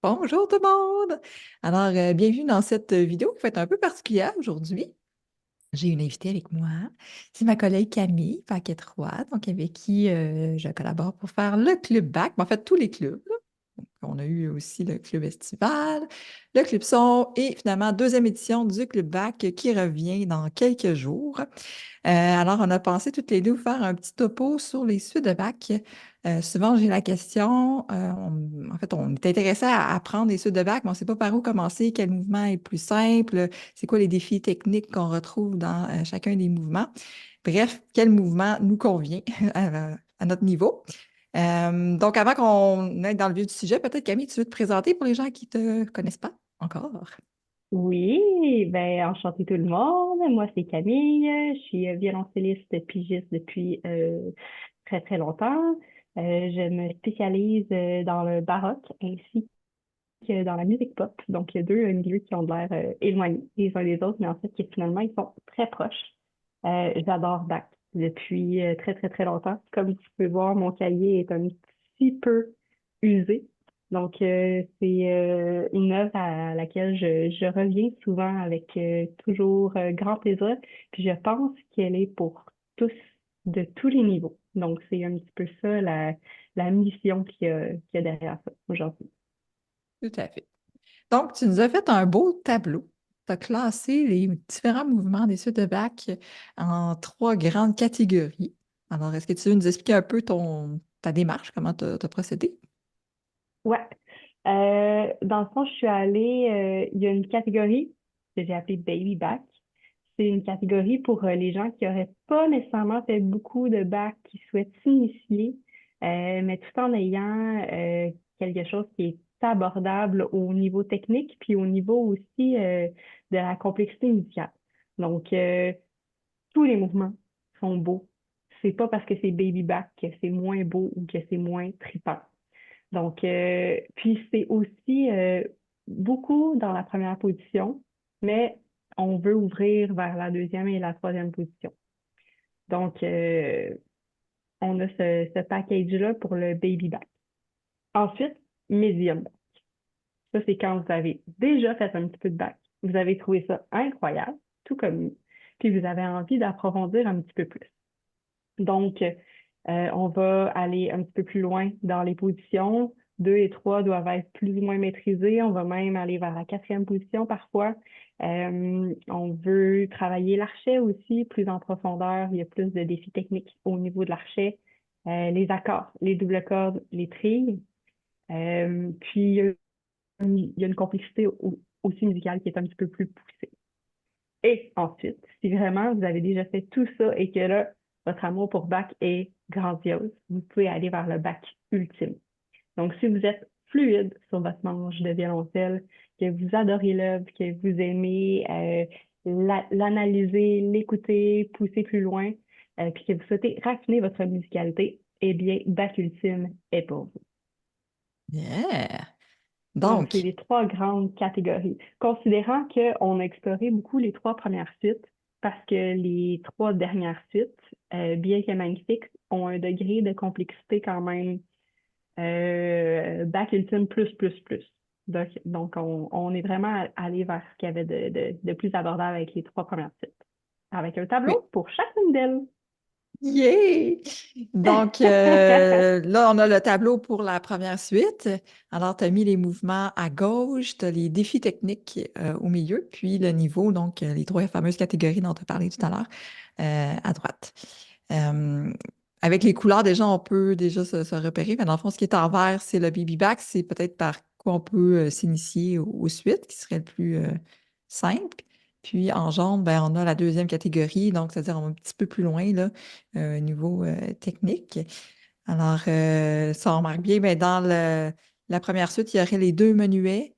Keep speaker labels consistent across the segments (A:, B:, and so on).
A: Bonjour tout le monde! Alors, bienvenue dans cette vidéo qui va être un peu particulière aujourd'hui. J'ai une invitée avec moi. C'est ma collègue Camille Paquet-Roy, donc avec qui je collabore pour faire le club bac, mais en fait tous les clubs, là. Donc, on a eu aussi le club estival, le club son et finalement deuxième édition du club bac qui revient dans quelques jours. Alors, on a pensé toutes les deux vous faire un petit topo sur les suites de bac. Souvent, j'ai la question, en fait, on est intéressé à apprendre les suites de bac, mais on ne sait pas par où commencer, quel mouvement est plus simple, c'est quoi les défis techniques qu'on retrouve dans chacun des mouvements. Bref, quel mouvement nous convient à notre niveau. Donc, avant qu'on aille dans le vif du sujet, peut-être Camille, tu veux te présenter pour les gens qui ne te connaissent pas encore?
B: Oui, ben enchanté tout le monde. Moi, c'est Camille. Je suis violoncelliste pigiste depuis très très longtemps. Je me spécialise dans le baroque ainsi que dans la musique pop. Donc, il y a deux milieux qui ont de l'air éloignés les uns des autres, mais en fait, qui finalement, ils sont très proches. J'adore Bach depuis très très très longtemps. Comme tu peux voir, mon cahier est un petit peu usé. Donc, c'est une œuvre à laquelle je reviens souvent avec toujours grand plaisir. Puis je pense qu'elle est pour tous, de tous les niveaux. Donc, c'est un petit peu ça la mission qu'il y a derrière ça aujourd'hui.
A: Tout à fait. Donc, tu nous as fait un beau tableau. Tu as classé les différents mouvements des suites de bac en trois grandes catégories. Alors, est-ce que tu veux nous expliquer un peu ta démarche, comment tu as procédé?
B: Ouais. Dans le fond, je suis allée, il y a une catégorie que j'ai appelée Baby Back. C'est une catégorie pour les gens qui n'auraient pas nécessairement fait beaucoup de bac, qui souhaitent s'initier, mais tout en ayant quelque chose qui est abordable au niveau technique, puis au niveau aussi de la complexité musicale. Donc, tous les mouvements sont beaux. C'est pas parce que c'est baby back que c'est moins beau ou que c'est moins trippant. Donc, puis c'est aussi beaucoup dans la première position, mais on veut ouvrir vers la deuxième et la troisième position. Donc, on a ce package-là pour le baby back. Ensuite, medium back. Ça, c'est quand vous avez déjà fait un petit peu de back. Vous avez trouvé ça incroyable, tout comme nous, puis vous avez envie d'approfondir un petit peu plus. Donc, on va aller un petit peu plus loin dans les positions. Deux et trois doivent être plus ou moins maîtrisés. On va même aller vers la quatrième position parfois. On veut travailler l'archet aussi plus en profondeur. Il y a plus de défis techniques au niveau de l'archet. Les accords, les doubles cordes, les trilles. Puis, il y a une complexité aussi musicale qui est un petit peu plus poussée. Et ensuite, si vraiment vous avez déjà fait tout ça et que là, votre amour pour Bach est grandiose, vous pouvez aller vers le Bach ultime. Donc, si vous êtes fluide sur votre manche de violoncelle, que vous adorez l'œuvre, que vous aimez l'analyser, l'écouter, pousser plus loin, puis que vous souhaitez raffiner votre musicalité, eh bien, Bach ultime est pour vous.
A: Yeah!
B: Donc, c'est
A: Donc,
B: les trois grandes catégories. Considérant qu'on a exploré beaucoup les trois premières suites, parce que les trois dernières suites, bien que magnifiques, ont un degré de complexité quand même bac ultime plus, plus, plus. Donc on est vraiment allé vers ce qu'il y avait de plus abordable avec les trois premières suites, avec un
A: oui.
B: tableau pour chacune d'elles.
A: Yay! Donc, là, on a le tableau pour la première suite. Alors, tu as mis les mouvements à gauche, tu as les défis techniques au milieu, puis le niveau, donc les trois fameuses catégories dont tu as parlé tout à l'heure, à droite. Euh, Avec les couleurs, déjà, on peut déjà se repérer. Mais dans le fond, ce qui est en vert, c'est le baby back. C'est peut-être par quoi on peut s'initier aux suites, qui serait le plus simple. Puis en jaune, ben, on a la deuxième catégorie, donc c'est-à-dire on va un petit peu plus loin là, niveau technique. Alors, ça, on remarque bien, ben, la première suite, il y aurait les deux menuets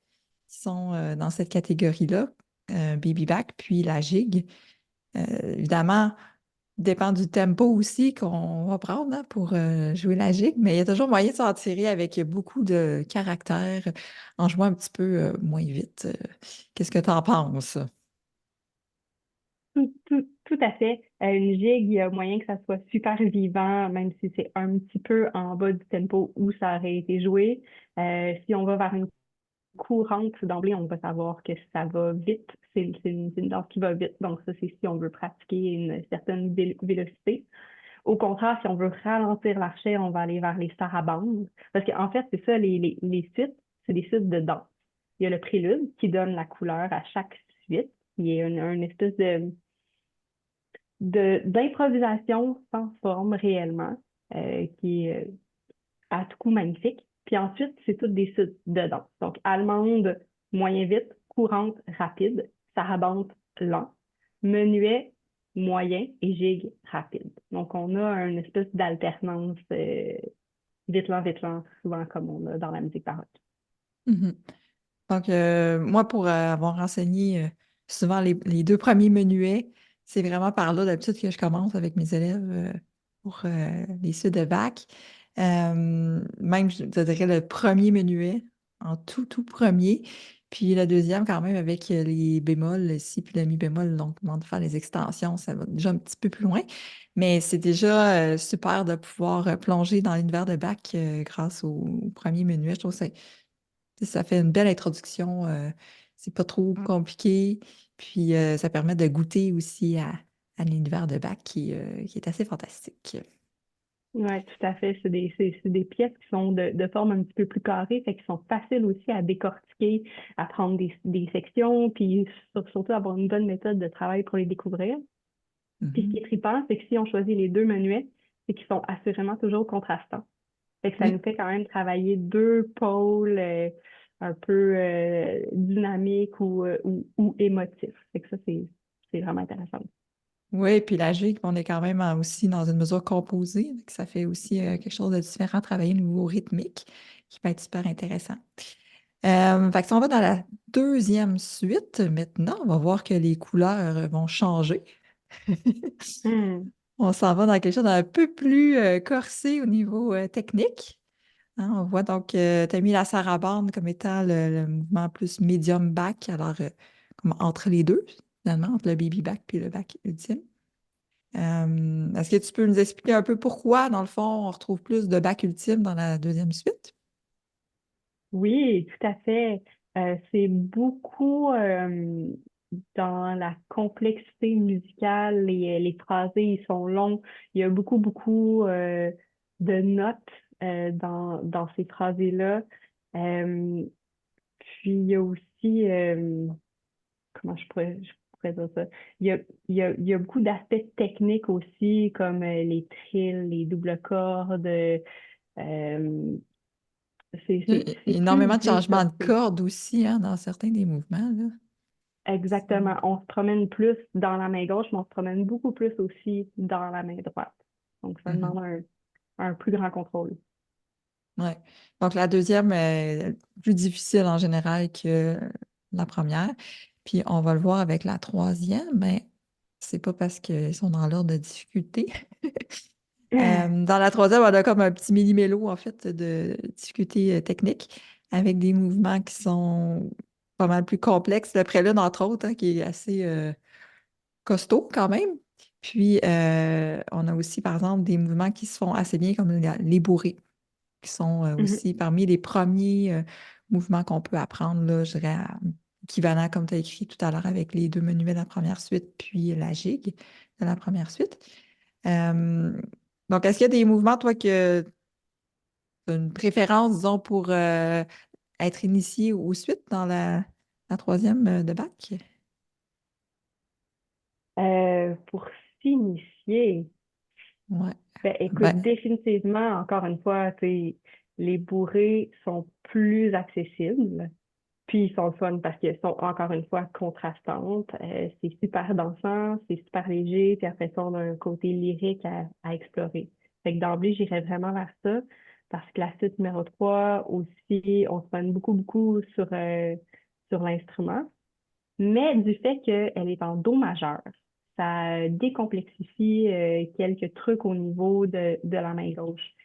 A: qui sont dans cette catégorie-là, baby back, puis la gigue. Évidemment, dépend du tempo aussi qu'on va prendre là, pour jouer la gigue, mais il y a toujours moyen de s'en tirer avec beaucoup de caractère en jouant un petit peu moins vite. Qu'est-ce que tu en penses?
B: Tout à fait. Une gigue, il y a moyen que ça soit super vivant, même si c'est un petit peu en bas du tempo où ça aurait été joué. Si on va vers une courante, d'emblée, on va savoir que ça va vite. C'est une danse qui va vite. Donc, ça, c'est si on veut pratiquer une certaine vélocité. Au contraire, si on veut ralentir l'archet, on va aller vers les sarabandes. Parce qu'en fait, c'est ça, les suites, c'est des suites de danse. Il y a le prélude qui donne la couleur à chaque suite, qui est une espèce d'improvisation sans forme réellement, qui est à tout coup magnifique. Puis ensuite, c'est toutes des suites de danse. Donc, allemande, moyen vite, courante, rapide, sarabande, lent, menuet, moyen et gigue, rapide. Donc, on a une espèce d'alternance vite lent, souvent comme on a dans la musique baroque.
A: Mhm. Donc, moi, pour avoir enseigné souvent les deux premiers menuets, c'est vraiment par là d'habitude que je commence avec mes élèves pour les suites de bac. Même, je te dirais, le premier menuet, en tout premier. Puis le deuxième, quand même, avec les bémols, le si puis le mi bémol. Donc, de faire les extensions, ça va déjà un petit peu plus loin. Mais c'est déjà super de pouvoir plonger dans l'univers de bac grâce au premier menuet. Je trouve que ça fait une belle introduction. C'est pas trop compliqué. Puis ça permet de goûter aussi à l'univers de Bach qui est assez fantastique.
B: Oui, tout à fait. C'est des pièces qui sont de forme un petit peu plus carrée, fait qu'ils sont faciles aussi à décortiquer, à prendre des sections, puis surtout avoir une bonne méthode de travail pour les découvrir. Puis ce qui
A: Mhm.
B: est trippant, c'est que si on choisit les deux menuets, c'est qu'ils sont assurément toujours contrastants. Fait que ça nous
A: Oui,
B: fait quand même travailler deux pôles un peu dynamiques ou émotifs. Fait que ça, c'est vraiment intéressant.
A: oui, puis la gigue, on est quand même aussi dans une mesure composée, donc ça fait aussi quelque chose de différent, travailler au niveau rythmique, qui peut être super intéressant. Fait que si on va dans la deuxième suite, maintenant, on va voir que les couleurs vont changer.
B: Hmm.
A: On s'en va dans quelque chose d'un peu plus corsé au niveau technique. Hein, on voit donc, tu as mis la sarabande comme étant le mouvement plus medium back, alors comme entre les deux, finalement, entre le baby back et le back ultime. Est-ce que tu peux nous expliquer un peu pourquoi, dans le fond, on retrouve plus de back ultime dans la deuxième suite?
B: Oui, tout à fait. C'est beaucoup dans la complexité musicale. Les phrasés, ils sont longs. Il y a beaucoup de notes dans ces phrasés-là. Euh, Puis il y a aussi, comment je pourrais dire ça? Il y a beaucoup d'aspects techniques aussi, comme les trills, les doubles cordes. C'est
A: Il y a
B: c'est- c'est plus
A: énormément de changements de
B: décorsé.
A: cordes aussi, hein, dans certains des mouvements, là.
B: Exactement. On se promène plus dans la main gauche, mais on se promène beaucoup plus aussi dans la main droite. Donc, ça
A: Mhm.
B: demande un plus grand contrôle.
A: Ouais. Donc, la deuxième est plus difficile en général que la première. Puis, on va le voir avec la troisième, mais c'est pas parce qu'ils sont dans l'ordre de difficulté. Dans la troisième, on a comme un petit mini-mélo, en fait, de difficultés techniques avec des mouvements qui sont pas mal plus complexes. Le prélude, entre autres, hein, qui est assez costaud quand même. Puis, on a aussi, par exemple, des mouvements qui se font assez bien, comme les bourrées, qui sont
B: Mhm.
A: aussi parmi les premiers mouvements qu'on peut apprendre, là, je dirais, équivalent, comme tu as écrit tout à l'heure, avec les deux menuets de la première suite, puis la gigue de la première suite. Euh, donc, est-ce qu'il y a des mouvements, toi, que tu as une préférence, disons, pour être initié aux suites dans la troisième de bac?
B: Pour s'initier,
A: Ouais.
B: ben, écoute,
A: Ben,
B: définitivement, encore une fois, tu sais, les bourrées sont plus accessibles. Puis ils sont le fun parce qu'elles sont encore une fois contrastantes. C'est super dansant, c'est super léger, puis après ça, on a un côté lyrique à explorer. Fait que d'emblée, j'irais vraiment vers ça parce que la suite numéro 3 aussi, on se donne beaucoup sur l'instrument. Mais du fait qu'elle est en do majeur, ça décomplexifie quelques trucs au niveau de la main gauche.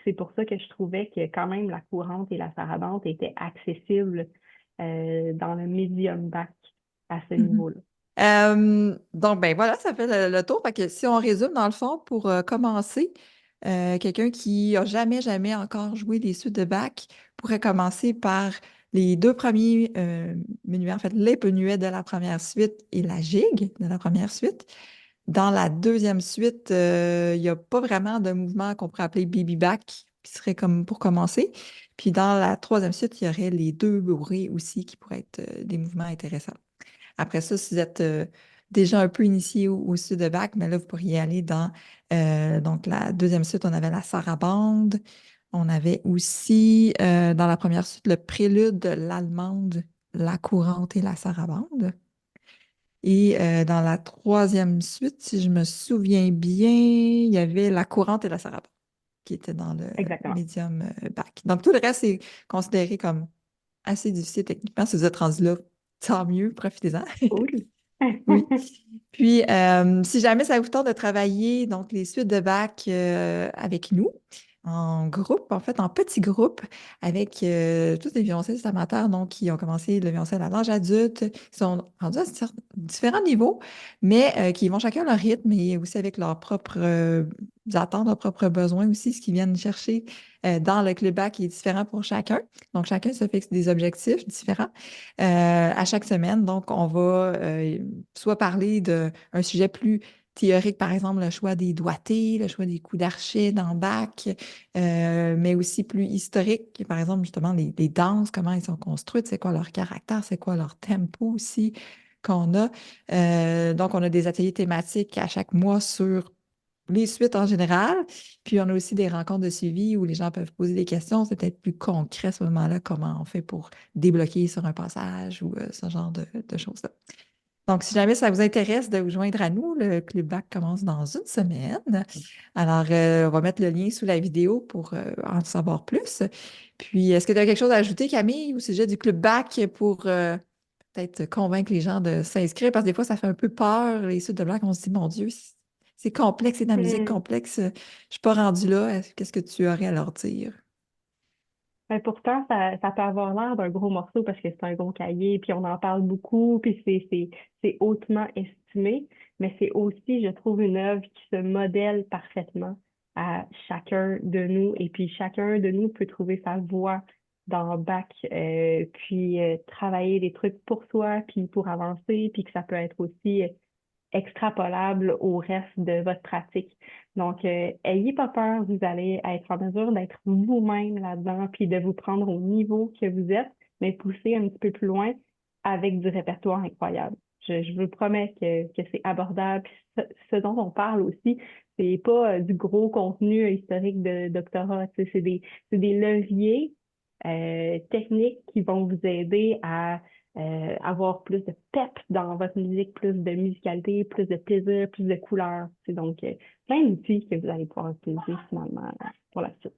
B: C'est pour ça que je trouvais que quand même la courante et la sarabande étaient accessibles dans le medium back à ce
A: mhm.
B: niveau-là.
A: Donc, ben voilà, ça fait le tour. Fait que si on résume, dans le fond, pour commencer, quelqu'un qui n'a jamais encore joué les suites de bac pourrait commencer par les deux premiers menuets, en fait, les menuets de la première suite et la gigue de la première suite. Dans la deuxième suite, il n'y a pas vraiment de mouvement qu'on pourrait appeler baby back, qui serait comme pour commencer. Puis dans la troisième suite, il y aurait les deux bourrées aussi qui pourraient être des mouvements intéressants. Après ça, si vous êtes déjà un peu initié au sud de bac, mais là, vous pourriez aller dans donc la deuxième suite, on avait la sarabande. On avait aussi dans la première suite le prélude de l'allemande, la courante et la sarabande. Et dans la troisième suite, si je me souviens bien, il y avait la courante et la sarabande qui étaient dans le
B: Exactement.
A: médium bac. Donc tout le reste est considéré comme assez difficile techniquement. Si vous êtes rendu là, tant mieux, profitez-en.
B: Cool.
A: Oui. Puis, si jamais ça vous tente de travailler donc les suites de bac avec nous, en groupe, en fait, en petit groupe, avec tous les violoncellistes amateurs donc, qui ont commencé le violoncelle à l'âge adulte, qui sont rendus à différents niveaux, mais qui vont chacun leur rythme et aussi avec leurs propres attentes, leurs propres besoins aussi, ce qu'ils viennent chercher dans le club bac est différent pour chacun. Donc, chacun se fixe des objectifs différents à chaque semaine. Donc, on va soit parler d'un sujet plus théorique, par exemple, le choix des doigtés, le choix des coups d'archet dans le bac, mais aussi plus historique, par exemple, justement, les danses, comment elles sont construites, c'est quoi leur caractère, c'est quoi leur tempo aussi qu'on a. Donc, on a des ateliers thématiques à chaque mois sur les suites en général. Puis, on a aussi des rencontres de suivi où les gens peuvent poser des questions. C'est peut-être plus concret à ce moment-là, comment on fait pour débloquer sur un passage ou ce genre de choses-là. Donc, si jamais ça vous intéresse de vous joindre à nous, le Club Bac commence dans une semaine. Alors, on va mettre le lien sous la vidéo pour en savoir plus. Puis, est-ce que tu as quelque chose à ajouter, Camille, au sujet du Club Bac pour peut-être convaincre les gens de s'inscrire? Parce que des fois, ça fait un peu peur, les suites de blagues. On se dit, mon Dieu, c'est complexe, c'est de la musique
B: Hmm.
A: complexe. Je ne suis pas rendue là. Qu'est-ce que tu aurais à leur dire?
B: Mais pourtant, ça peut avoir l'air d'un gros morceau parce que c'est un gros cahier, puis on en parle beaucoup, puis c'est hautement estimé, mais c'est aussi, je trouve, une œuvre qui se modèle parfaitement à chacun de nous, et puis chacun de nous peut trouver sa voie dans le bac, puis travailler des trucs pour soi, puis pour avancer, puis que ça peut être aussi extrapolable au reste de votre pratique. Donc, ayez pas peur, vous allez être en mesure d'être vous-même là-dedans, puis de vous prendre au niveau que vous êtes, mais pousser un petit peu plus loin avec du répertoire incroyable. Je vous promets que c'est abordable. Puis ce dont on parle aussi, c'est pas du gros contenu historique de doctorat, tu sais, c'est des leviers techniques qui vont vous aider à avoir plus de pep dans votre musique, plus de musicalité, plus de plaisir, plus de couleurs. C'est donc plein d'outils que vous allez pouvoir utiliser finalement pour la suite.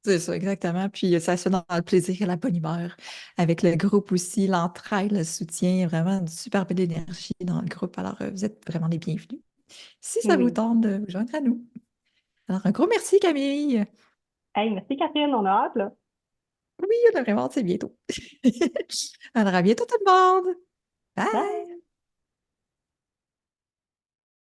A: C'est ça, exactement. Puis ça se fait dans le plaisir et la bonne humeur. Avec le groupe aussi, l'entraide, le soutien, vraiment une super belle énergie dans le groupe. Alors, vous êtes vraiment les bienvenus. Si ça vous
B: Oui.
A: tente de vous joindre à nous. Alors, un gros merci, Camille.
B: Hey, merci Catherine, on a hâte, là.
A: Oui, on a vraiment, c'est bientôt. Alors, à bientôt tout le monde.
B: Bye!
A: Bye!